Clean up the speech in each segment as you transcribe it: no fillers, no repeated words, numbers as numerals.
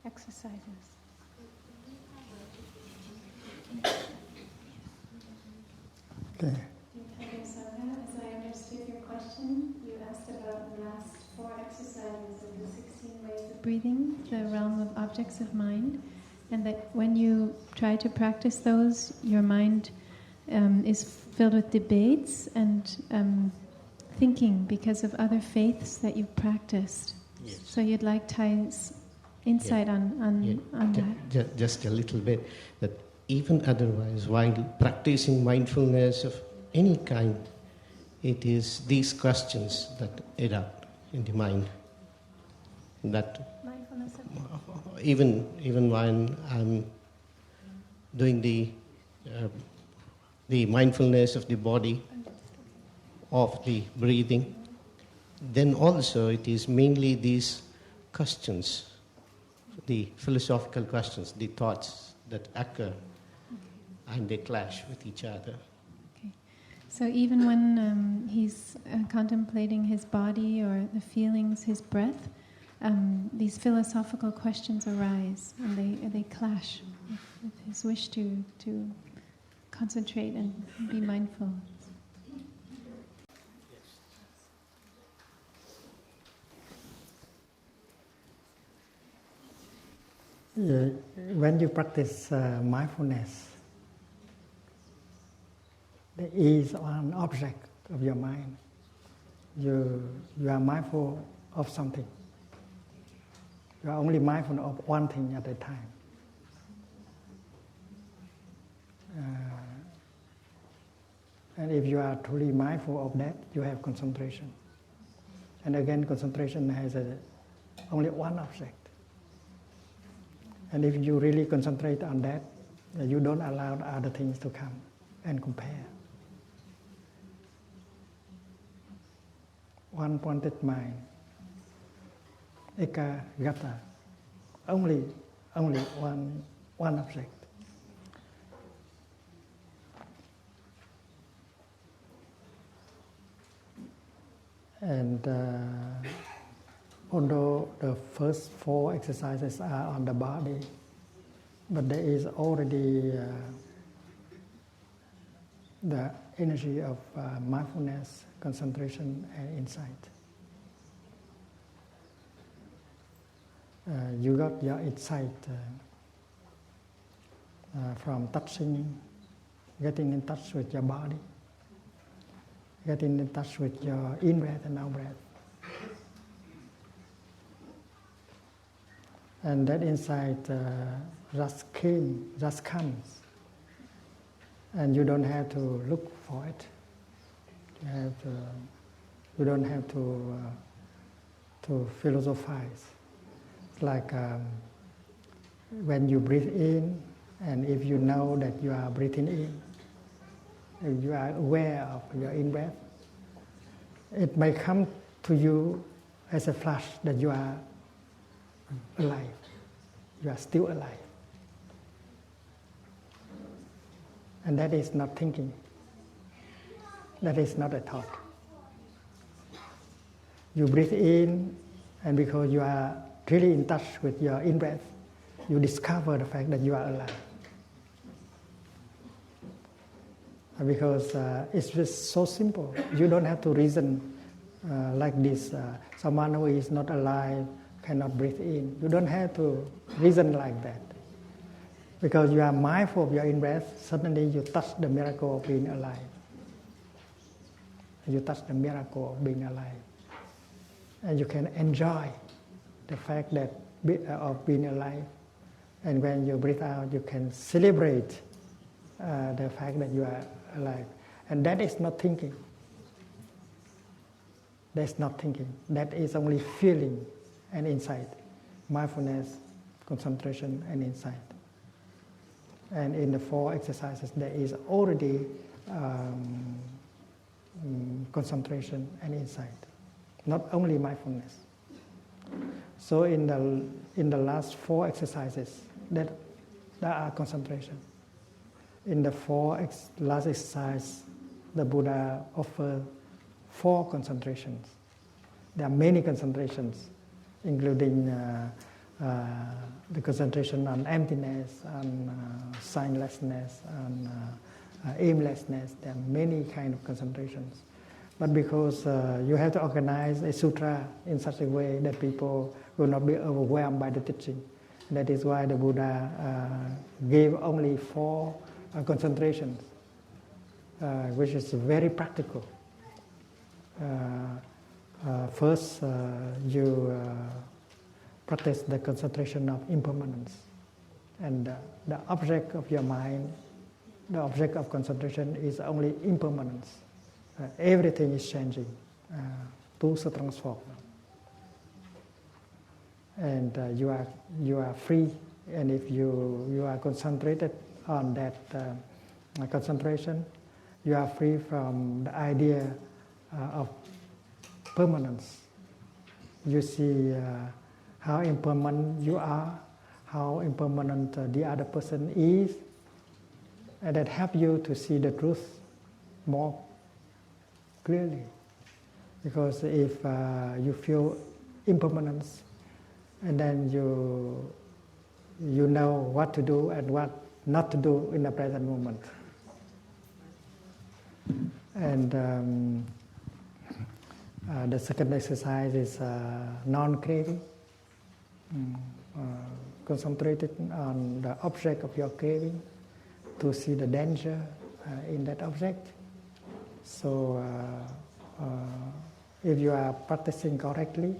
exercises. Okay. As I understood your question, you asked about the last 4 exercises of the 16 ways of breathing, the realm of objects of mind, and that when you try to practice those, your mind is filled with debates and thinking because of other faiths that you've practiced. Yes. So you'd like Thai's insight on that? Just a little bit. That even otherwise, while practicing mindfulness of any kind, it is these questions that erupt in the mind. That Mindfulness of even when I'm doing the mindfulness of the body, of the breathing, then also it is mainly these questions, the philosophical questions, the thoughts that occur, and they clash with each other. Okay. So even when he's contemplating his body or the feelings, his breath, these philosophical questions arise and they clash with his wish to concentrate and be mindful. When you practice mindfulness, there is one object of your mind. You are mindful of something. You are only mindful of one thing at a time. And if you are truly mindful of that, you have concentration. And again, concentration has only one object. And if you really concentrate on that, you don't allow other things to come and compare. One pointed mind, ekagata, only one object. And although the first 4 exercises are on the body, but there is already the energy of mindfulness, concentration, and insight. You got your insight from touching, getting in touch with your body, getting in touch with your in-breath and out-breath. And that insight just comes. And you don't have to look for it. You don't have to philosophize. It's like when you breathe in, and if you know that you are breathing in, if you are aware of your in-breath, it may come to you as a flash that you are alive. You are still alive. And that is not thinking. That is not a thought. You breathe in, and because you are really in touch with your in-breath, you discover the fact that you are alive. Because it's just so simple. You don't have to reason like this. Someone who is not alive cannot breathe in. You don't have to reason like that. Because you are mindful of your in-breath, suddenly you touch the miracle of being alive. You touch the miracle of being alive. And you can enjoy the fact that of being alive. And when you breathe out, you can celebrate the fact that you are alive. And that is not thinking. That's not thinking. That is only feeling and insight. Mindfulness, concentration, and insight. And in the 4 exercises, there is already concentration and insight, not only mindfulness. So in the last 4 exercises, that are concentration. In the 4 last exercise, the Buddha offered 4 concentrations. There are many concentrations, including the concentration on emptiness, on signlessness, on aimlessness. There are many kind of concentrations. But because you have to organize a sutra in such a way that people will not be overwhelmed by the teaching. That is why the Buddha gave only 4 concentrations, which is very practical. First, you practice the concentration of impermanence. And the object of your mind, the object of concentration is only impermanence. Everything is changing. Tout se transforme. And you are free. And if you are concentrated on that concentration, you are free from the idea of permanence. You see how impermanent you are, how impermanent the other person is, and that helps you to see the truth more clearly. Because if you feel impermanence, and then you know what to do and what not to do in the present moment. And the second exercise is non-craving, concentrated on the object of your craving to see the danger in that object. So if you are practicing correctly,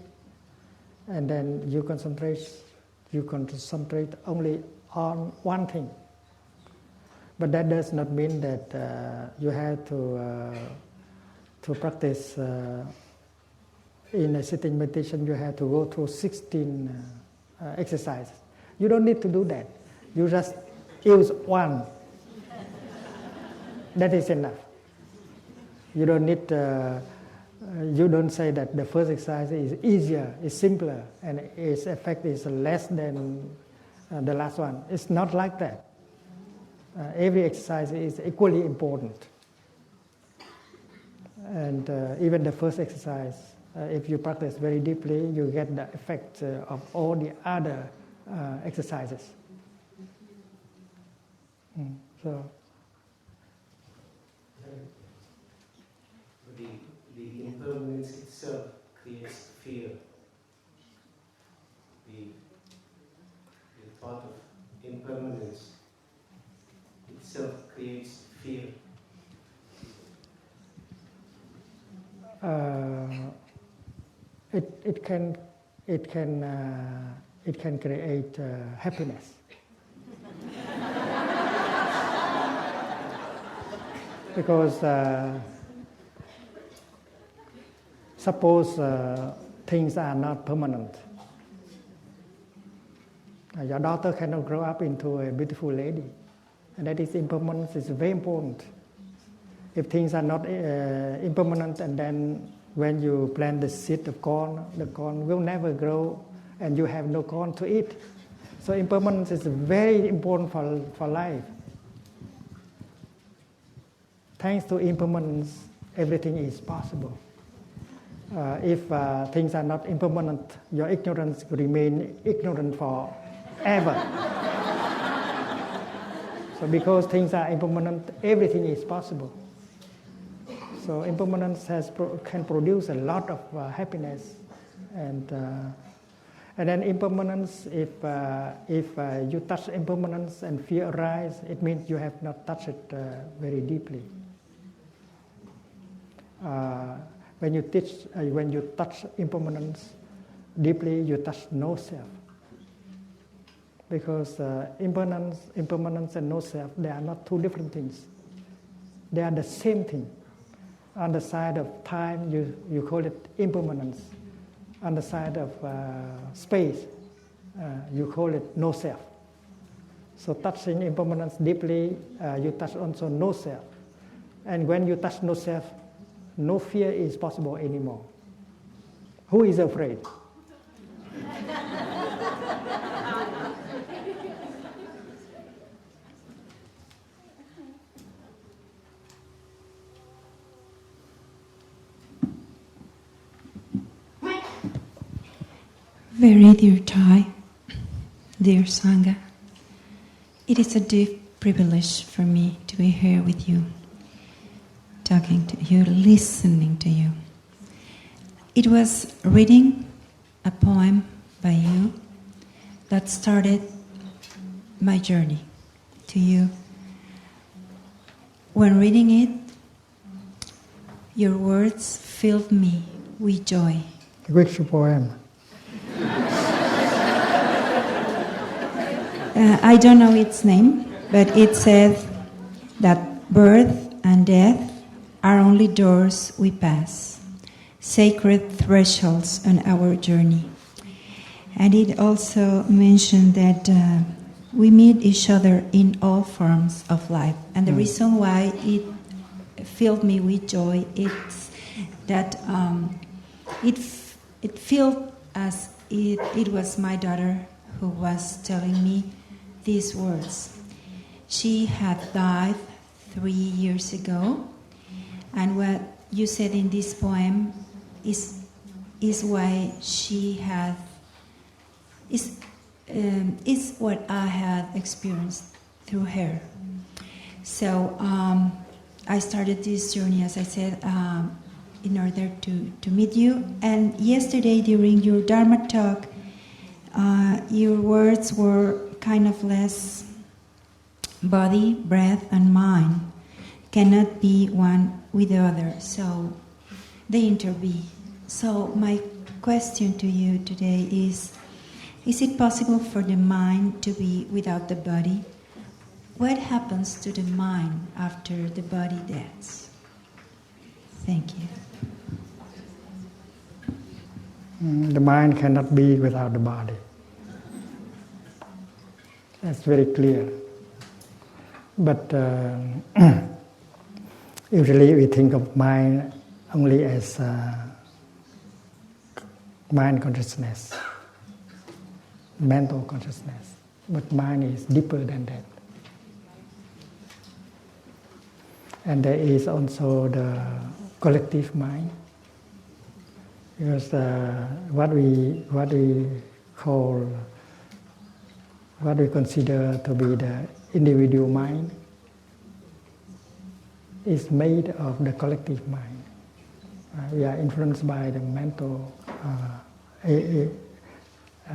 and then you concentrate only on one thing. But that does not mean that you have to practice in a sitting meditation. You have to go through 16 exercises. You don't need to do that. You just use one. That is enough. You don't need. You don't say that the first exercise is easier, is simpler, and its effect is less than the last one. It's not like that. Every exercise is equally important. And even the first exercise, if you practice very deeply, you get the effect of all the other exercises. So. The impermanence itself creates fear. The thought of impermanence itself creates fear. It can create happiness. Because suppose things are not permanent. Your daughter cannot grow up into a beautiful lady, and that is impermanence is very important. If things are not impermanent, and then when you plant the seed of corn, the corn will never grow, and you have no corn to eat. So impermanence is very important for life. Thanks to impermanence, everything is possible. If things are not impermanent, your ignorance will remain ignorant forever. So because things are impermanent, everything is possible. So impermanence can produce a lot of happiness, and then impermanence. If you touch impermanence and fear arises, it means you have not touched it very deeply. When you touch impermanence deeply, you touch no self. Because impermanence and no self, they are not two different things. They are the same thing. On the side of time, you call it impermanence. On the side of space, you call it no self. So touching impermanence deeply, you touch also no self. And when you touch no self, no fear is possible anymore. Who is afraid? Very dear Thai, Dear Sangha, it is a deep privilege for me to be here with you, talking to you, listening to you. It was reading a poem by you that started my journey to you. When reading it, your words filled me with joy. Which poem? I don't know its name, but it said that birth and death are only doors we pass, sacred thresholds on our journey. And it also mentioned that we meet each other in all forms of life. And the reason why it filled me with joy is that it felt as it was my daughter who was telling me these words. She had died 3 years ago, and what you said in this poem is why she had is what I had experienced through her. So I started this journey, as I said, in order to meet you. And yesterday during your Dharma talk, your words were kind of less body, breath, and mind cannot be one with the other, so they intervene. So my question to you today is it possible for the mind to be without the body? What happens to the mind after the body dies? Thank you. The mind cannot be without the body. That's very clear. But usually we think of mind only as mind consciousness, mental consciousness. But mind is deeper than that. And there is also the collective mind. Because what we consider to be the individual mind is made of the collective mind. We are influenced by the mental,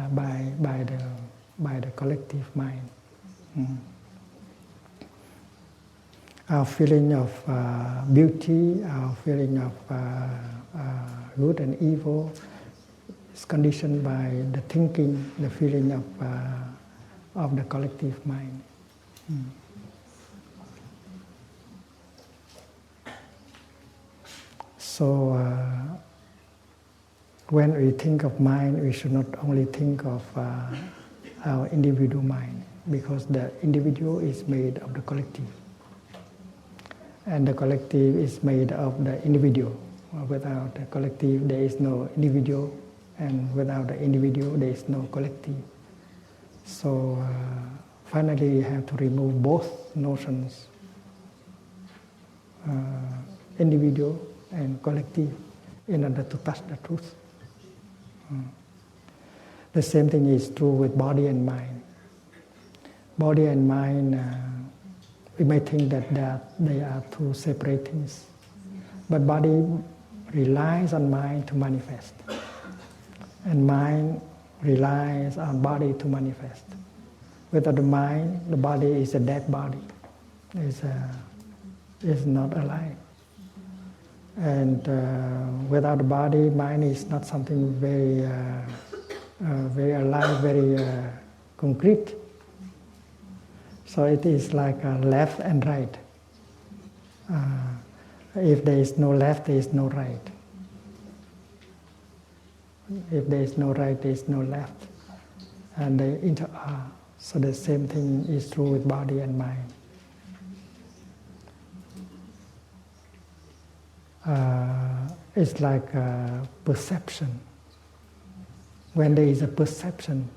by the collective mind. Our feeling of beauty, our feeling of good and evil is conditioned by the thinking, the feeling of the collective mind. So when we think of mind, we should not only think of our individual mind, because the individual is made of the collective. And the collective is made of the individual. Without the collective, there is no individual, and without the individual, there is no collective. So finally, you have to remove both notions, individual and collective, in order to touch the truth. The same thing is true with body and mind. Body and mind, we may think that they are two separate things, but body relies on mind to manifest, and mind relies on body to manifest. Without the mind, the body is a dead body, is not alive. And without the body, mind is not something very alive, very concrete. So it is like left and right. If there is no left, there is no right. If there is no right, there is no left. And they inter-are. So the same thing is true with body and mind. It's like perception. When there is a perception,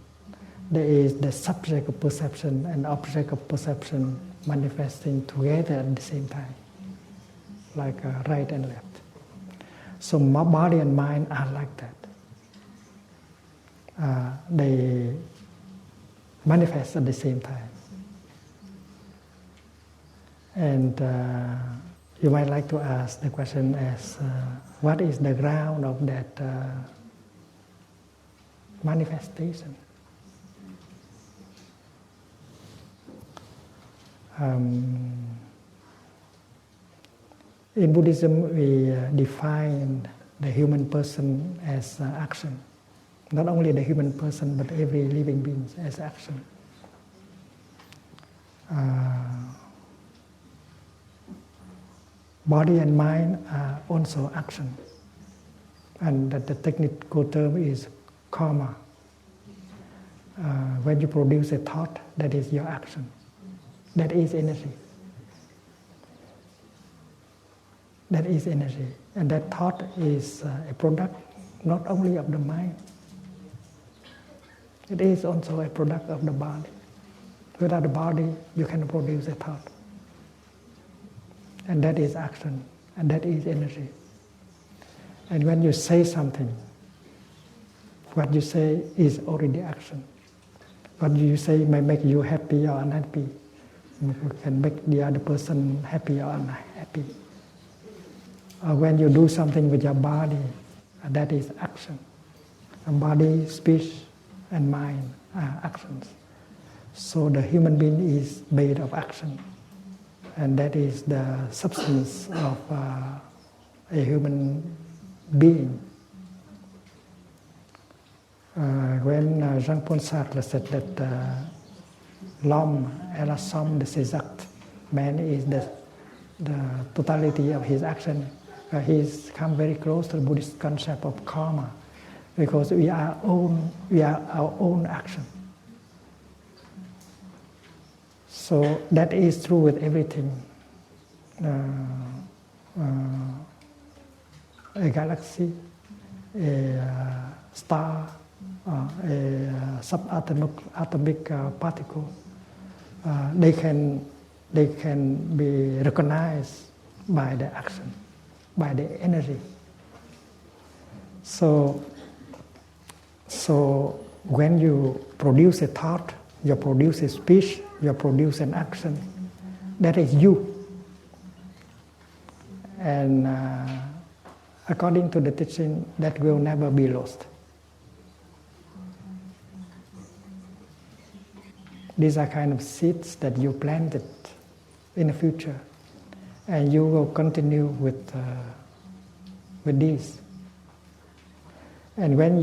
there is the subject of perception and object of perception manifesting together at the same time, like right and left. So my body and mind are like that. manifest at the same time. And you might like to ask the question as, what is the ground of that manifestation? In Buddhism, we define the human person as action. Not only the human person, but every living being as action. Body and mind are also action. And the technical term is karma. When you produce a thought, that is your action. That is energy. That is energy. And that thought is a product not only of the mind, it is also a product of the body. Without the body, you cannot produce a thought. And that is action, and that is energy. And when you say something, what you say is already action. What you say may make you happy or unhappy. It can make the other person happy or unhappy. Or when you do something with your body, that is action. And body, speech, and mind are actions. So the human being is made of action. And that is the substance of a human being. When Jean Paul Sartre said that l'homme est la somme de ses actes, man is the totality of his action, he's come very close to the Buddhist concept of karma, because we are our own action. So that is true with everything. A galaxy, a star, a subatomic particle, they can be recognized by the action, by the energy. So when you produce a thought, you produce a speech, you produce an action, that is you. And according to the teaching, that will never be lost. These are kind of seeds that you planted in the future, and you will continue with these. And when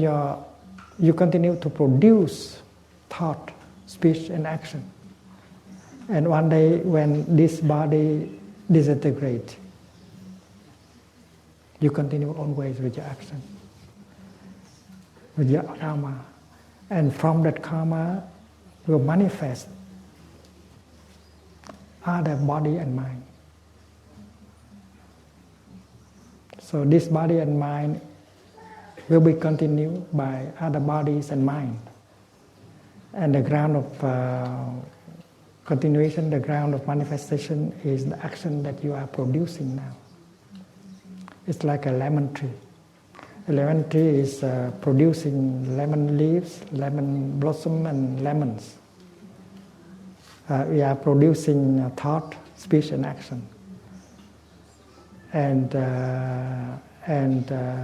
you continue to produce thought, speech, and action, and one day when this body disintegrates, you continue always with your action, with your karma, and from that karma will manifest other body and mind. So this body and mind will be continued by other bodies and mind. And the ground of continuation, the ground of manifestation is the action that you are producing now. It's like a lemon tree. A lemon tree is producing lemon leaves, lemon blossom, and lemons. We are producing thought, speech, and action. And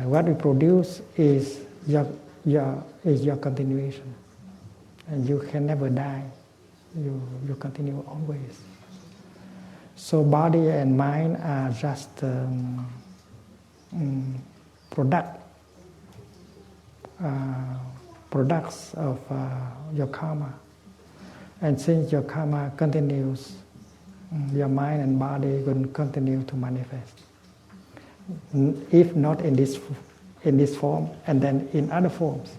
what we produce is your continuation. And you can never die. You continue always. So body and mind are just products of your karma. And since your karma continues, your mind and body will continue to manifest. If not in this form, and then in other forms.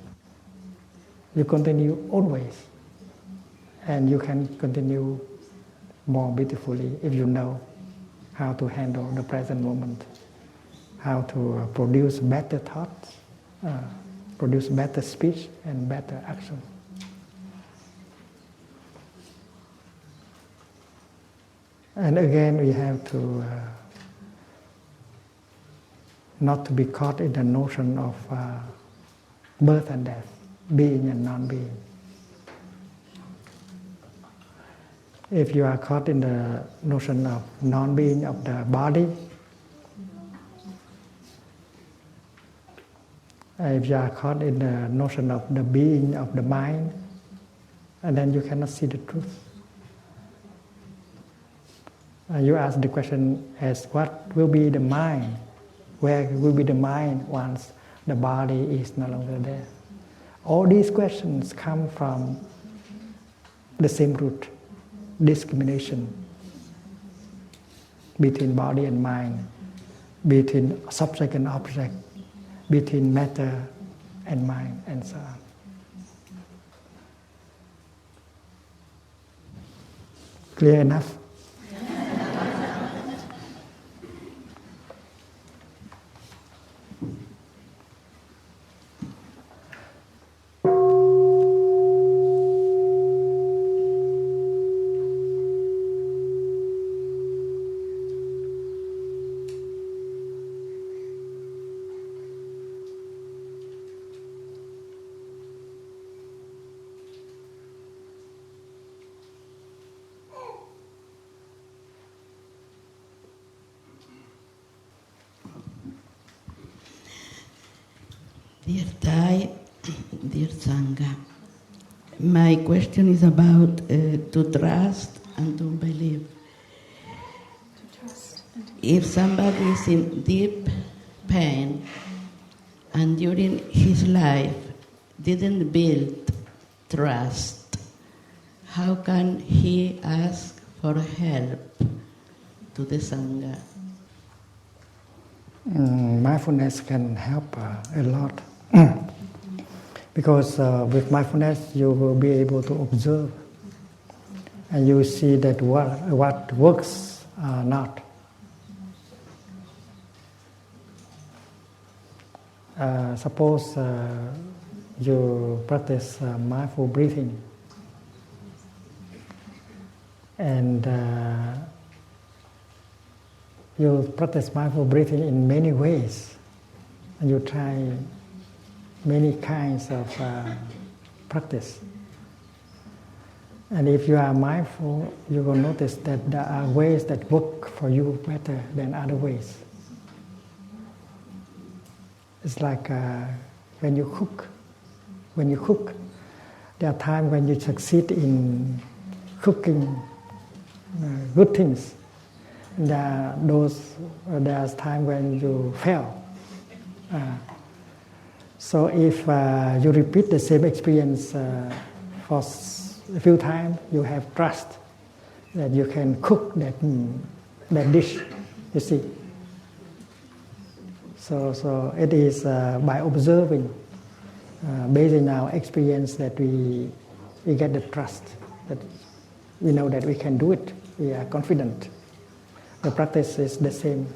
You continue always. And you can continue more beautifully if you know how to handle the present moment, how to produce better thoughts, produce better speech and better action. And again, we have to not to be caught in the notion of birth and death, being and non-being. If you are caught in the notion of non-being of the body, if you are caught in the notion of the being of the mind, and then you cannot see the truth. You ask the question as what will be the mind? Where will be the mind once the body is no longer there? All these questions come from the same root, discrimination between body and mind, between subject and object, between matter and mind, and so on. Clear enough? Dear Thai, dear Sangha, my question is about to trust and to believe. If somebody is in deep pain and during his life didn't build trust, how can he ask for help to the Sangha? Mindfulness can help a lot. Because with mindfulness you will be able to observe and you see that what works or not. Suppose you practice mindful breathing and you practice mindful breathing in many ways and you try many kinds of practice. And if you are mindful, you will notice that there are ways that work for you better than other ways. It's like when you cook. When you cook, there are times when you succeed in cooking good things. And there's times when you fail. So if you repeat the same experience for a few times, you have trust that you can cook that dish, you see. So it is by observing, based on our experience, that we get the trust, that we know that we can do it, we are confident. The practice is the same.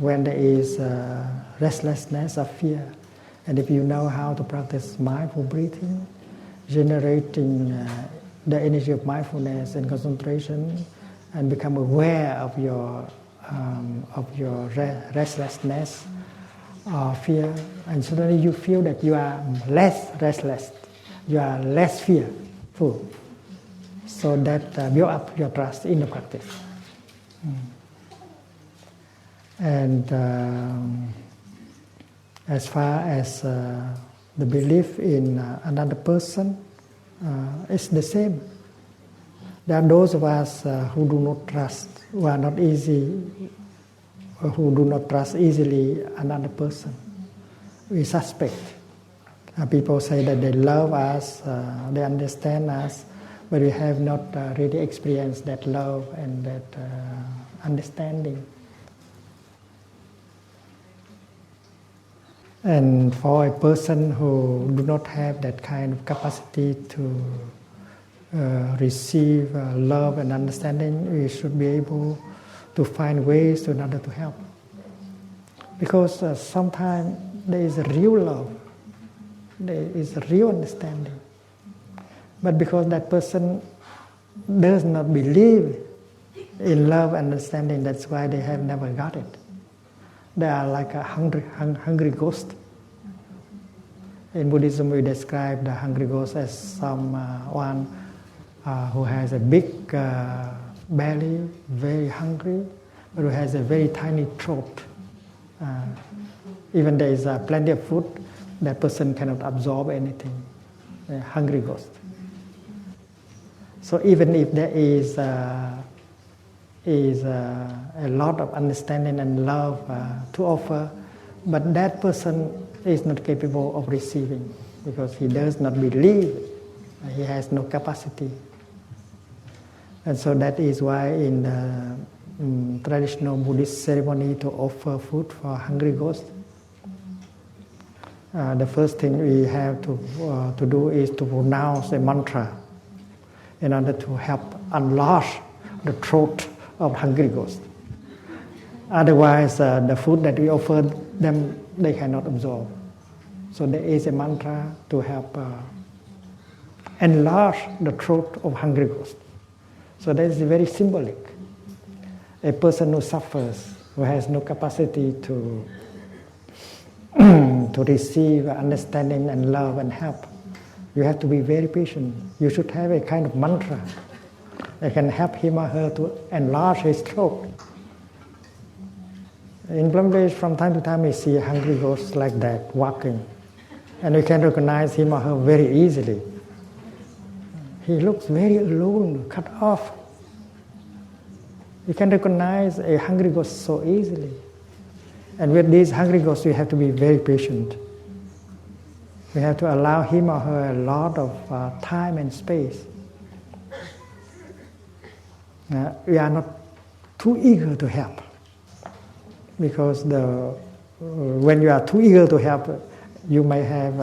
When there is restlessness or fear, and if you know how to practice mindful breathing, generating the energy of mindfulness and concentration, and become aware of your restlessness or fear, and suddenly you feel that you are less restless, you are less fearful. So that build up your trust in the practice. And as far as the belief in another person, it's the same. There are those of us who do not trust, who are not easy, who do not trust easily another person. We suspect. People say that they love us, they understand us, but we have not really experienced that love and that understanding. And for a person who do not have that kind of capacity to receive love and understanding, we should be able to find ways in order to help. Because sometimes there is a real love, there is a real understanding. But because that person does not believe in love and understanding, that's why they have never got it. They are like a hungry ghost. In Buddhism, we describe the hungry ghost as someone who has a big belly, very hungry, but who has a very tiny throat. Even there is plenty of food, that person cannot absorb anything. A hungry ghost. So even if there is a lot of understanding and love to offer, but that person is not capable of receiving because he does not believe, he has no capacity. And so that is why in the traditional Buddhist ceremony to offer food for hungry ghosts, the first thing we have to do is to pronounce a mantra in order to help enlarge the throat of hungry ghosts. Otherwise, the food that we offer them, they cannot absorb. So there is a mantra to help enlarge the throat of hungry ghosts. So that is very symbolic. A person who suffers, who has no capacity to receive understanding and love and help, you have to be very patient. You should have a kind of mantra that can help him or her to enlarge his throat. In Bangladesh, from time to time, we see hungry ghosts like that walking, and we can recognize him or her very easily. He looks very alone, cut off. You can recognize a hungry ghost so easily. And with these hungry ghosts, we have to be very patient. We have to allow him or her a lot of time and space. We are not too eager to help, because when you are too eager to help, you may have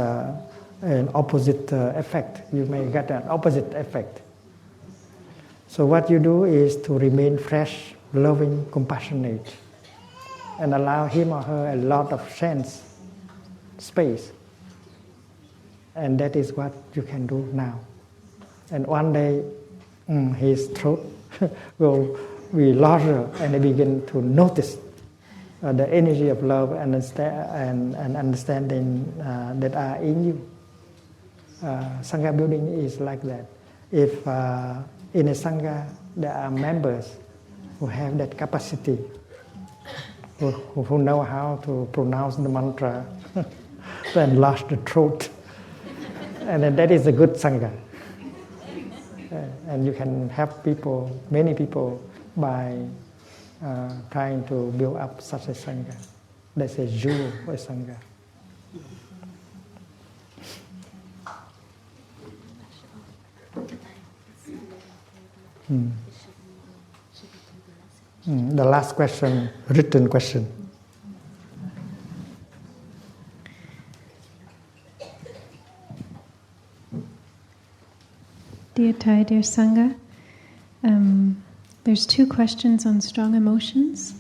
an opposite effect. You may get an opposite effect. So what you do is to remain fresh, loving, compassionate, and allow him or her a lot of chance, space. And that is what you can do now. And one day, his throat will be larger, and they begin to notice the energy of love and understanding that are in you. Sangha building is like that. If in a Sangha there are members who have that capacity, who know how to pronounce the mantra, to enlarge the throat, and then that is a good Sangha. And you can help people, many people, by trying to build up such a Sangha. That's a jewel for a Sangha. The last question, written question. Dear Thai, dear Sangha, there's two questions on strong emotions.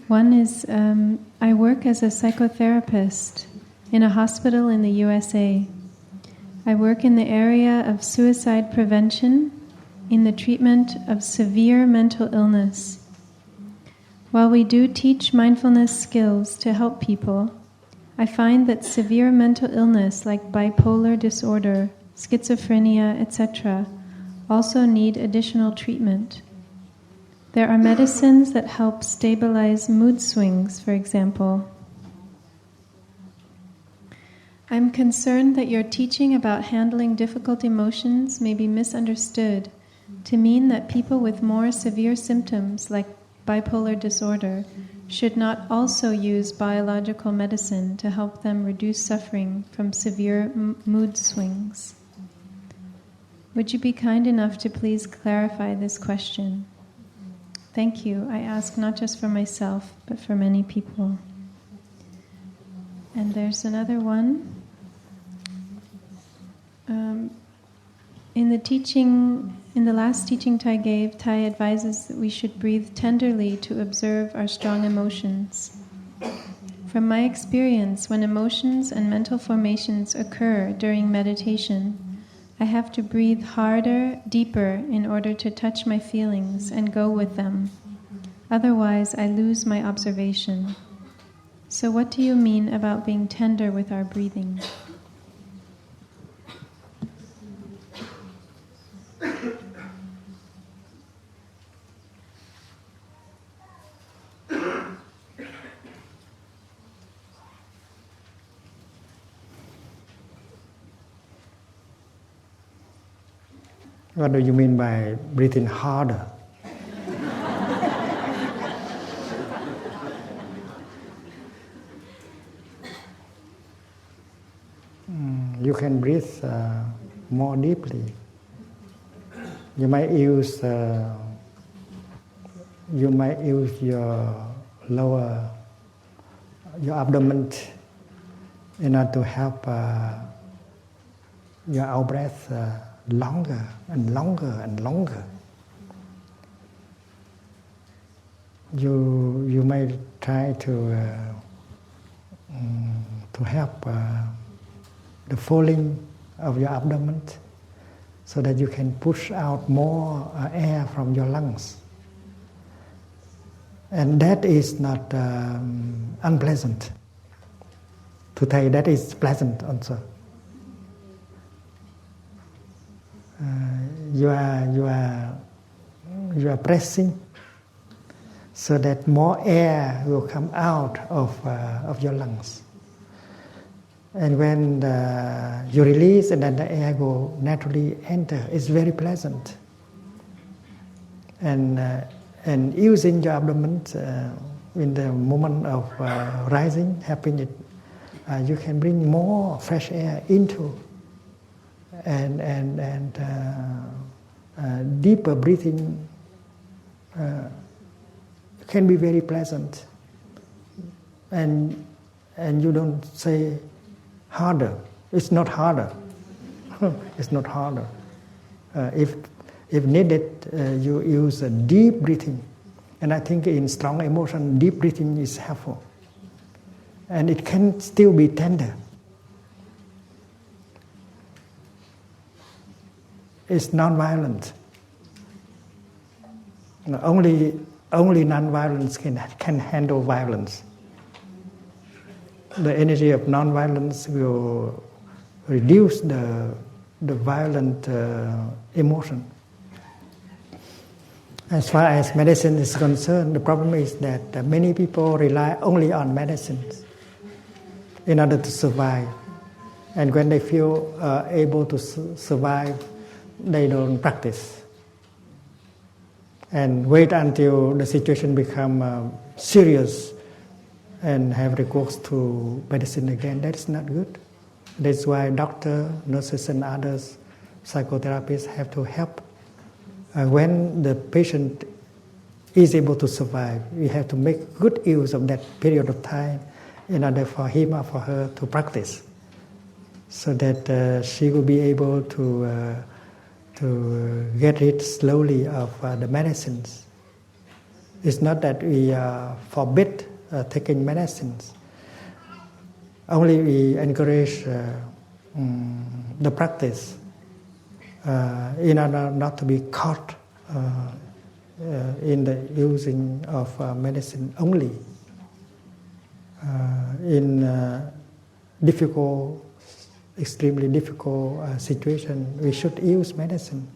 One is, I work as a psychotherapist in a hospital in the USA. I work in the area of suicide prevention in the treatment of severe mental illness. While we do teach mindfulness skills to help people, I find that severe mental illness like bipolar disorder, schizophrenia, etc. also need additional treatment. There are medicines that help stabilize mood swings, for example. I'm concerned that your teaching about handling difficult emotions may be misunderstood to mean that people with more severe symptoms like bipolar disorder should not also use biological medicine to help them reduce suffering from severe mood swings. Would you be kind enough to please clarify this question? Thank you. I ask not just for myself, but for many people. And there's another one. In the last teaching Thai gave, Thai advises that we should breathe tenderly to observe our strong emotions. From my experience, when emotions and mental formations occur during meditation, I have to breathe harder, deeper, in order to touch my feelings and go with them. Otherwise, I lose my observation. So what do you mean about being tender with our breathing? What do you mean by breathing harder? You can breathe more deeply. You might use your abdomen in order to help your out breath longer and longer and longer. You may try to help the falling of your abdomen so that you can push out more air from your lungs. And that is not unpleasant. To Thầy, that is pleasant also. You are pressing so that more air will come out of your lungs. And when you release and then the air will naturally enter, it's very pleasant. And using your abdomen in the moment of rising, helping it, you can bring more fresh air into, and deeper breathing can be very pleasant. And you don't say harder. It's not harder. It's not harder. If needed, you use a deep breathing. And I think in strong emotion, deep breathing is helpful. And it can still be tender. It's non-violent. Only non-violence can handle violence. The energy of non-violence will reduce the violent emotion. As far as medicine is concerned, the problem is that many people rely only on medicines in order to survive. And when they feel able to survive, they don't practice. And wait until the situation becomes serious and have recourse to medicine again. That's not good. That's why doctors, nurses and others, psychotherapists have to help. When the patient is able to survive, we have to make good use of that period of time in order for him or for her to practice, so that she will be able to get rid slowly of the medicines. It's not that we forbid taking medicines. Only we encourage the practice in order not to be caught in the using of medicine only. In extremely difficult situation, we should use medicine.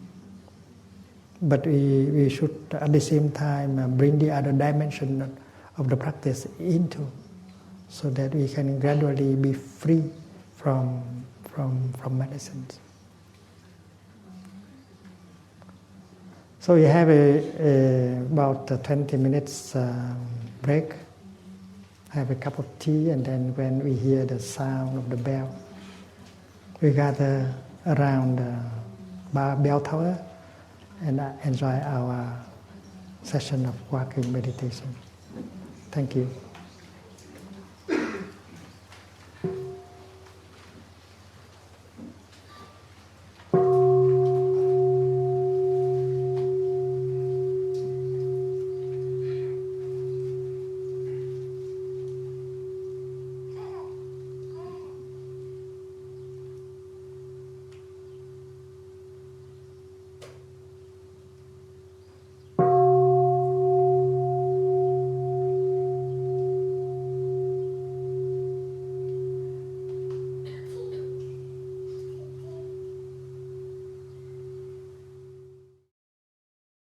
But we should at the same time bring the other dimension of the practice into, so that we can gradually be free from medicines. So we have about 20 minutes break. Have a cup of tea, and then when we hear the sound of the bell, we gather around the bell tower and enjoy our session of walking meditation. Thank you.